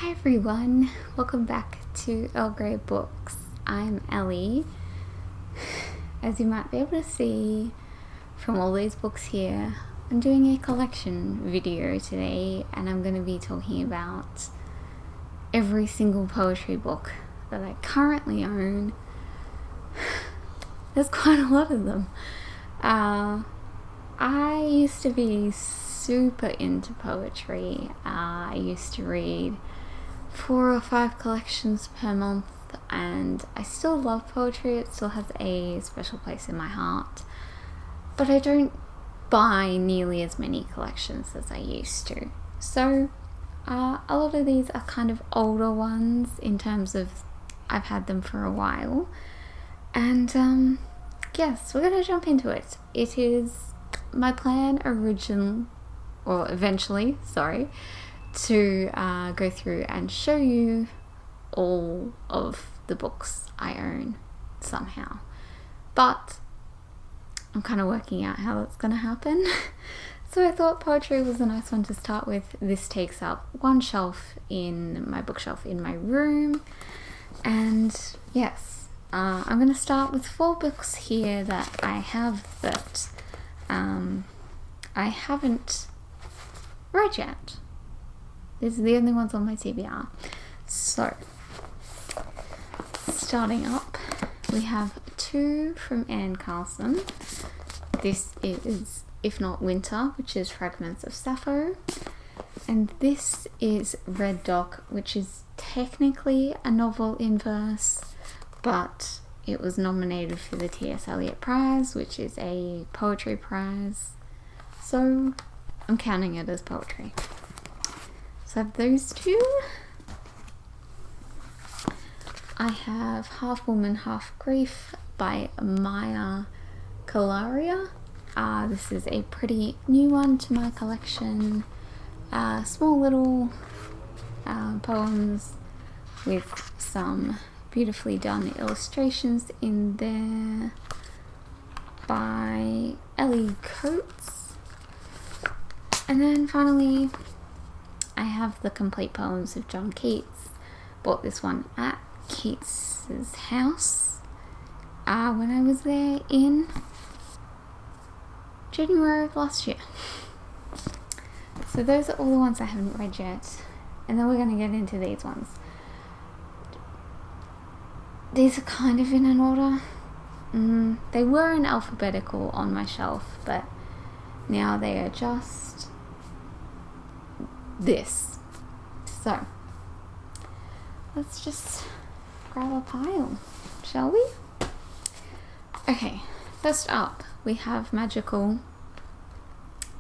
Hi everyone, welcome back to Earl Grey Books. I'm Ellie. As you might be able to see from all these books here, I'm doing a collection video today and I'm going to be talking about every single poetry book that I currently own. There's quite a lot of them. I used to be super into poetry. I used to read 4 or 5 collections per month, and I still love poetry. It still has a special place in my heart, but I don't buy nearly as many collections as I used to. So a lot of these are kind of older ones in terms of I've had them for a while, and yes, we're going to jump into it. It is my plan eventually, to go through and show you all of the books I own somehow. But I'm kind of working out how that's going to happen. So I thought poetry was a nice one to start with. This takes up one shelf in my bookshelf in my room. And yes, I'm going to start with 4 books here that I have that I haven't read yet. These are the only ones on my TBR. So, starting up, we have 2 from Anne Carson. This is If Not Winter, which is Fragments of Sappho. And this is Red Dock, which is technically a novel in verse, but it was nominated for the T.S. Eliot Prize, which is a poetry prize. So, I'm counting it as poetry. So I have those 2. I have Half Woman, Half Grief by Maya Kalaria. This is a pretty new one to my collection. Small little poems with some beautifully done illustrations in there by Ellie Coates. And then finally, I have the complete poems of John Keats. Bought this one at Keats's house when I was there in January of last year. So those are all the ones I haven't read yet, and then we're going to get into these ones. These are kind of in an order. They were in alphabetical on my shelf, but now they are just this. So let's just grab a pile, shall we? Okay, first up we have Magical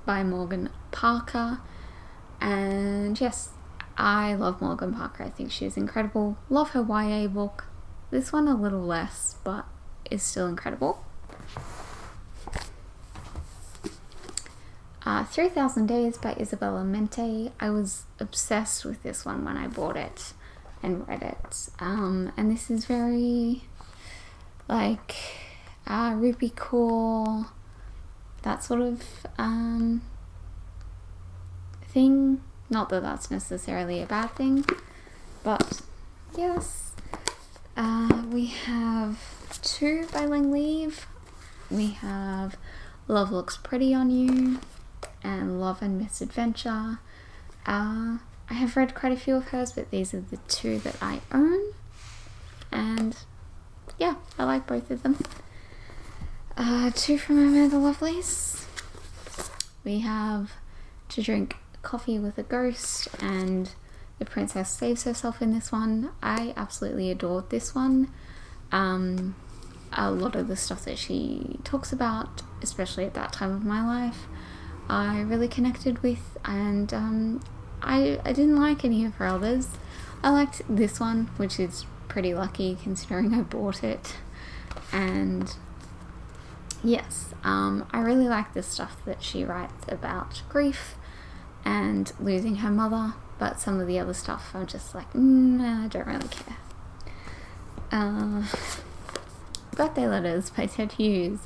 by Morgan Parker. And yes, I love Morgan Parker. I think she's incredible. Love her YA book. This one a little less, but is still incredible. 3000 Days by Isabella Mente. I was obsessed with this one when I bought it and read it. And this is very like Ruby Core, that sort of thing. Not that that's necessarily a bad thing, but yes. We have 2 by Lang Leave. We have Love Looks Pretty on You and Love and Misadventure. I have read quite a few of hers, but these are the 2 that I own, and yeah, I like both of them. 2 from Amanda Lovelace. We have To Drink Coffee with a Ghost and The Princess Saves Herself in this one. I absolutely adored this one. A lot of the stuff that she talks about, especially at that time of my life, I really connected with, and I didn't like any of her others. I liked this one, which is pretty lucky considering I bought it. And yes, I really like the stuff that she writes about grief and losing her mother, but some of the other stuff I'm just like, I don't really care. Birthday Letters by Ted Hughes.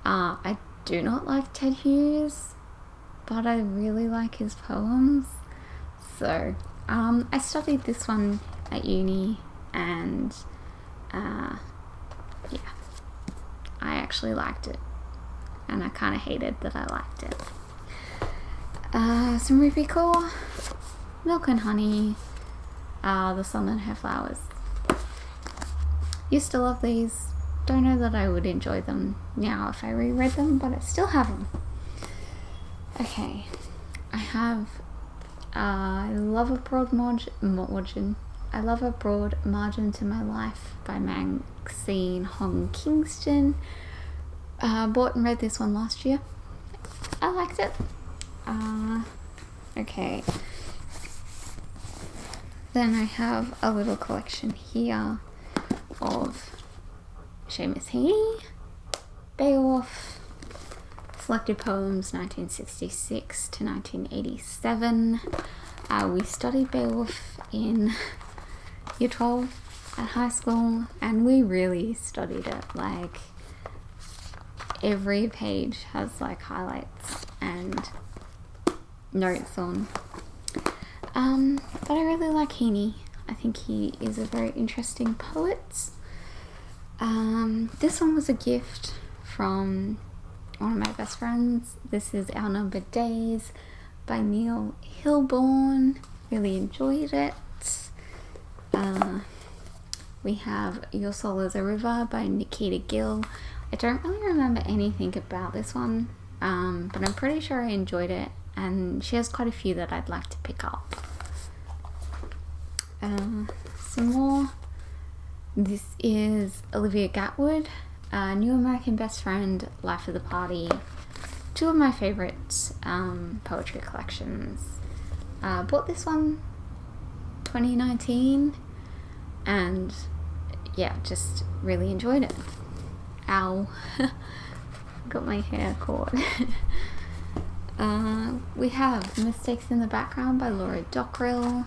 I do not like Ted Hughes, but I really like his poems. So I studied this one at uni, and yeah, I actually liked it, and I kind of hated that I liked it. Some Ruby Core, Milk and Honey, The Sun and Her Flowers. Used to love these. Don't know that I would enjoy them now if I reread them, but I still have them. Okay, I have I Love a Broad Margin. I Love a Broad Margin to My Life by Maxine Hong Kingston. Bought and read this one last year. I liked it. Okay. Then I have a little collection here of Seamus Heaney, Beowulf, Selected Poems 1966 to 1987. We studied Beowulf in year 12 at high school, and we really studied it. Like, every page has like highlights and notes on. But I really like Heaney. I think he is a very interesting poet. This one was a gift from one of my best friends. This is Our Numbered Days by Neil Hilborn. Really enjoyed it. We have Your Soul is a River by Nikita Gill. I don't really remember anything about this one, but I'm pretty sure I enjoyed it, and she has quite a few that I'd like to pick up. Some more. This is Olivia Gatwood, New American Best Friend, Life of the Party. Two of my favourite poetry collections. Bought this one 2019, and yeah, just really enjoyed it. Ow. Got my hair caught. We have Mistakes in the Background by Laura Dockrill.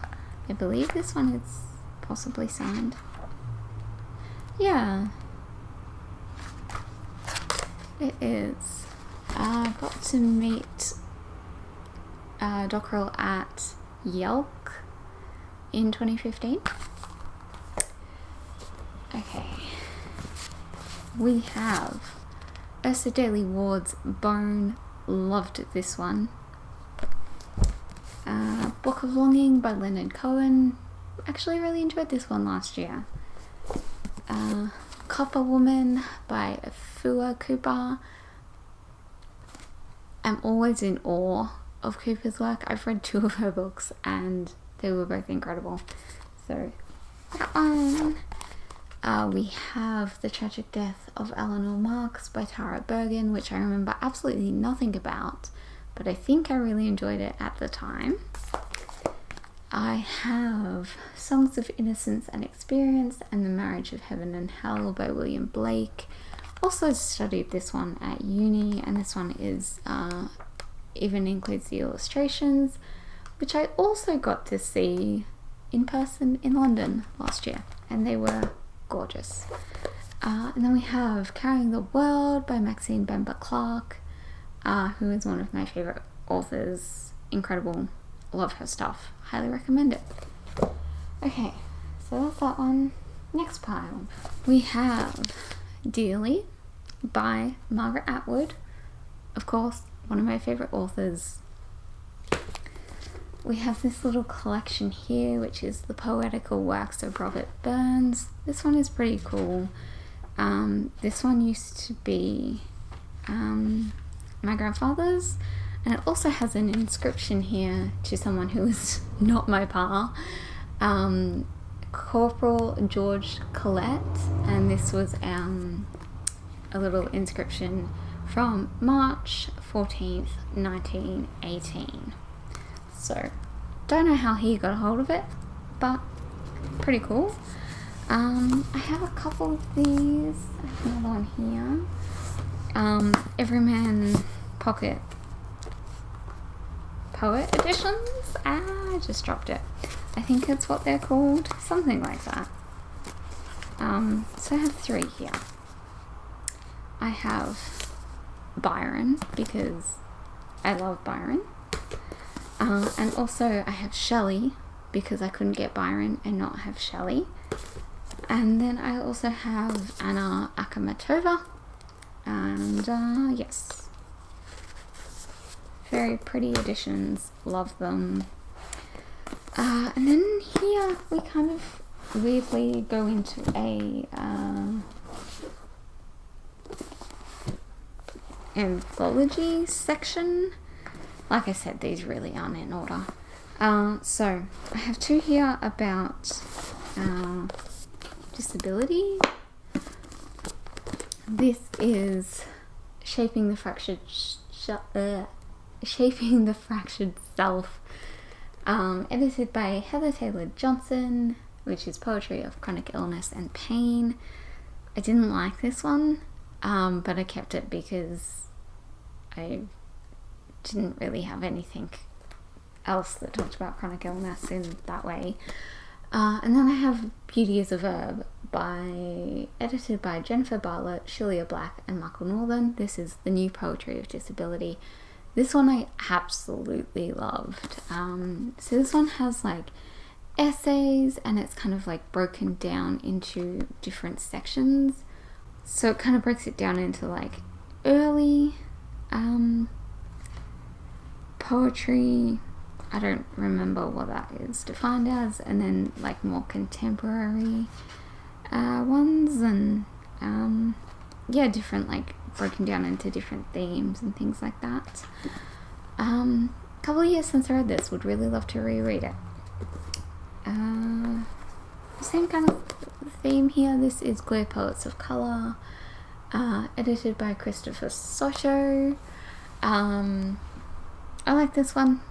I believe this one is possibly signed. Yeah, it is. I got to meet Dockrill at Yelk in 2015. Okay. We have Ursa Daly Ward's Bone. Loved this one. Book of Longing by Leonard Cohen. Actually really enjoyed this one last year. Copper Woman by Afua Cooper. I'm always in awe of Cooper's work. I've read 2 of her books and they were both incredible. So that one. We have The Tragic Death of Eleanor Marx by Tara Bergen, which I remember absolutely nothing about, but I think I really enjoyed it at the time. I have Songs of Innocence and Experience and The Marriage of Heaven and Hell by William Blake. Also studied this one at uni, and this one is even includes the illustrations, which I also got to see in person in London last year, and they were gorgeous. And then we have Carrying the World by Maxine Bemba Clark, who is one of my favourite authors. Incredible. Love her stuff. Highly recommend it. Okay, so that's that one. Next pile. We have Dearly by Margaret Atwood. Of course, one of my favourite authors. We have this little collection here, which is The Poetical Works of Robert Burns. This one is pretty cool. This one used to be my grandfather's, and it also has an inscription here to someone who is not my pa, Corporal George Collette, and this was a little inscription from March 14th, 1918. So, don't know how he got a hold of it, but pretty cool. I have a couple of these. I have another one here. Everyman Pocket Poet Editions. I just dropped it. I think that's what they're called. Something like that. So I have 3 here. I have Byron, because I love Byron. And also I have Shelley, because I couldn't get Byron and not have Shelley. And then I also have Anna Akhmatova, and yes, very pretty editions, love them. And then here we kind of weirdly go into a anthology section. Like I said, these really aren't in order. So I have two here about disability. This is Shaping the Fractured Self, edited by Heather Taylor Johnson, which is poetry of chronic illness and pain. I didn't like this one, but I kept it because I didn't really have anything else that talked about chronic illness in that way. And then I have Beauty is a Verb, edited by Jennifer Bartlett, Shelia Black, and Michael Northern. This is the new poetry of disability. This one I absolutely loved. So this one has like essays, and it's kind of like broken down into different sections. So it kind of breaks it down into like early poetry, I don't remember what that is defined as, and then like more contemporary ones, and yeah, different, like broken down into different themes and things like that. A couple of years since I read this, would really love to reread it. Same kind of theme here. This is Queer Poets of Colour, edited by Christopher Soto. I like this one,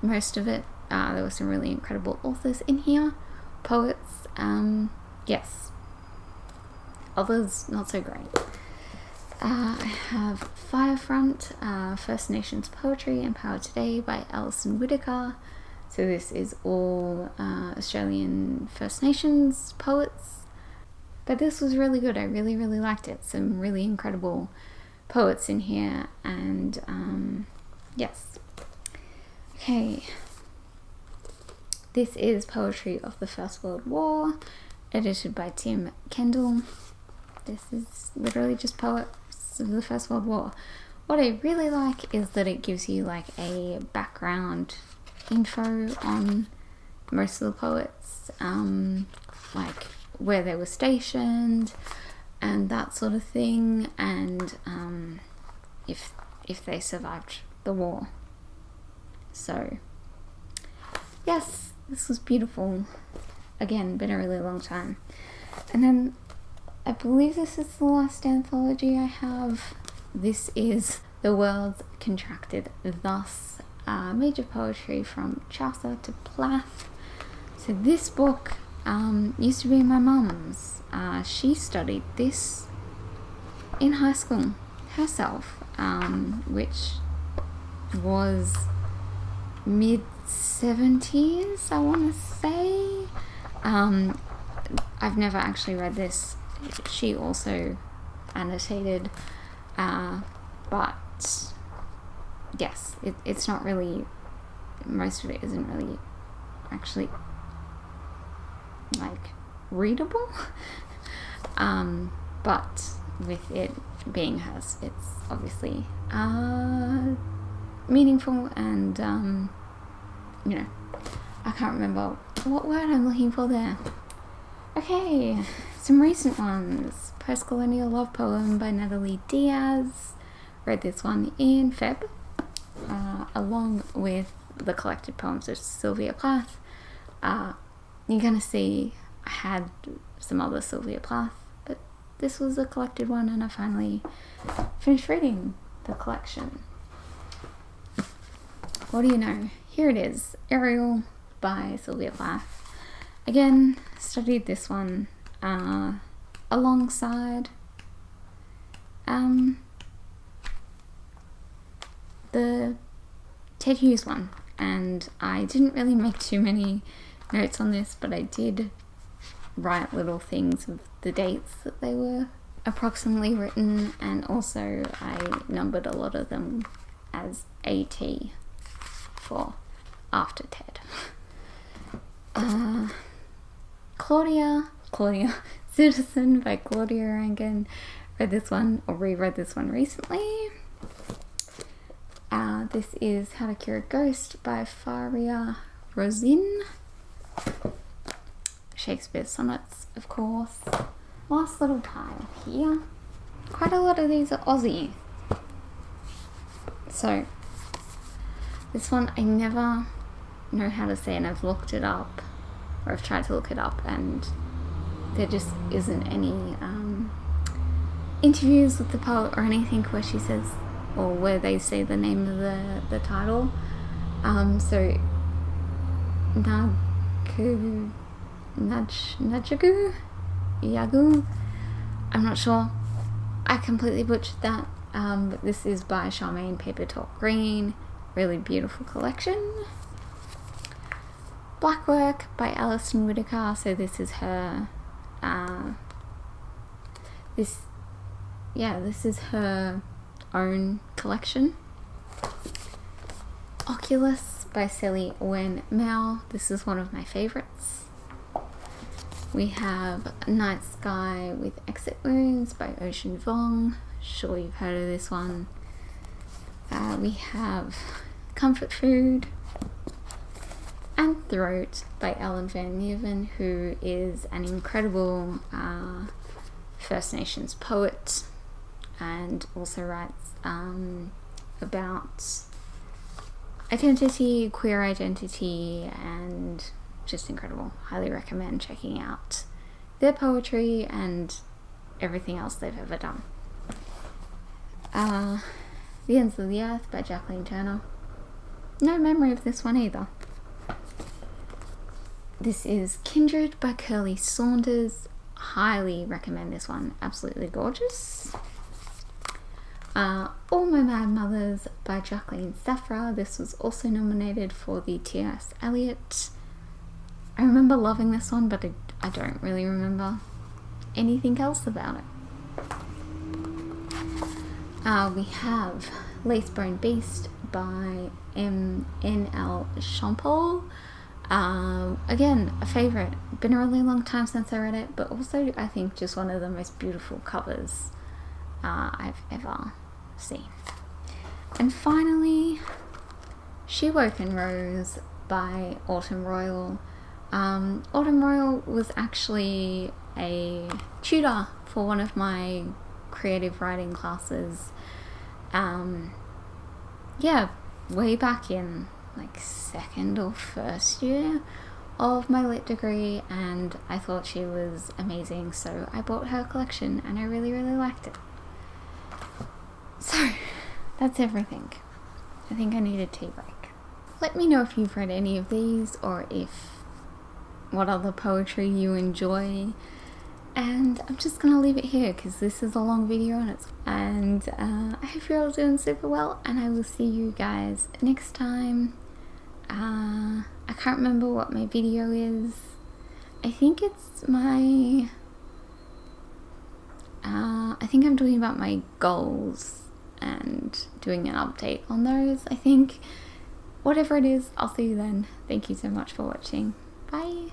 most of it. There were some really incredible authors in here, poets, yes. Others, not so great. I have Firefront, First Nations Poetry and Power Today by Alison Whittaker. So this is all Australian First Nations poets. But this was really good. I really, really liked it. Some really incredible poets in here, and yes. Okay. This is Poetry of the First World War, edited by Tim Kendall. This is literally just poets of the First World War. What I really like is that it gives you like a background info on most of the poets, like where they were stationed and that sort of thing, and if they survived the war. So yes, this was beautiful. Again, been a really long time. And then I believe this is the last anthology I have. This is The World's Contracted Thus, major poetry from Chaucer to Plath. So this book used to be my mum's. She studied this in high school herself, which was mid-70s, I want to say. I've never actually read this. She also annotated, but yes, it's not really, most of it isn't really actually like readable, but with it being hers, it's obviously meaningful, and you know, I can't remember what word I'm looking for there. Okay, some recent ones. Post-Colonial Love Poem by Natalie Diaz. Read this one in Feb, along with the collected poems of Sylvia Plath. You're gonna see I had some other Sylvia Plath, but this was a collected one, and I finally finished reading the collection. What do you know? Here it is, Ariel by Sylvia Plath. Again, studied this one alongside the Ted Hughes one, and I didn't really make too many notes on this, but I did write little things of the dates that they were approximately written, and also I numbered a lot of them as AT for after Ted. Claudia, Citizen by Claudia Rankin. Read this one, or reread this one recently. This is How to Cure a Ghost by Faria Rosin. Shakespeare sonnets, of course. Last little pile here. Quite a lot of these are Aussie. So, this one I never know how to say, and I've looked it up, or I've tried to look it up, and there just isn't any interviews with the poet or anything where she says, or where they say the name of the title. So Najagu Yagu, I'm not sure, I completely butchered that, but this is by Charmaine Paper Talk Green. Really beautiful collection. Blackwork by Alison Whittaker. So this is her this is her own collection. Oculus by Sally Owen Mao. This is one of my favorites. We have Night Sky with Exit Wounds by Ocean Vuong. Sure you've heard of this one. We have Comfort Food and Throat by Ellen Van Nieuwen, who is an incredible First Nations poet and also writes about identity, queer identity, and just incredible. Highly recommend checking out their poetry and everything else they've ever done. The Ends of the Earth by Jacqueline Turner. No memory of this one either. This is Kindred by Curly Saunders. Highly recommend this one. Absolutely gorgeous. All My Mad Mothers by Jacqueline Safra. This was also nominated for the T.S. Eliot. I remember loving this one, but I don't really remember anything else about it. We have Lacebone Beast by M.N.L. Champol. Again, a favourite. Been a really long time since I read it, but also I think just one of the most beautiful covers I've ever seen. And finally, She Woke and Rose by Autumn Royal. Autumn Royal was actually a tutor for one of my creative writing classes. Way back in like second or first year of my lit degree, and I thought she was amazing, so I bought her collection and I really, really liked it. So that's everything. I think I need a tea break. Let me know if you've read any of these, or what other poetry you enjoy. And I'm just gonna leave it here because this is a long video and I hope you're all doing super well, and I will see you guys next time. I can't remember what my video is. I think it's my I think I'm talking about my goals and doing an update on those, I think. Whatever it is, I'll see you then. Thank you so much for watching. Bye.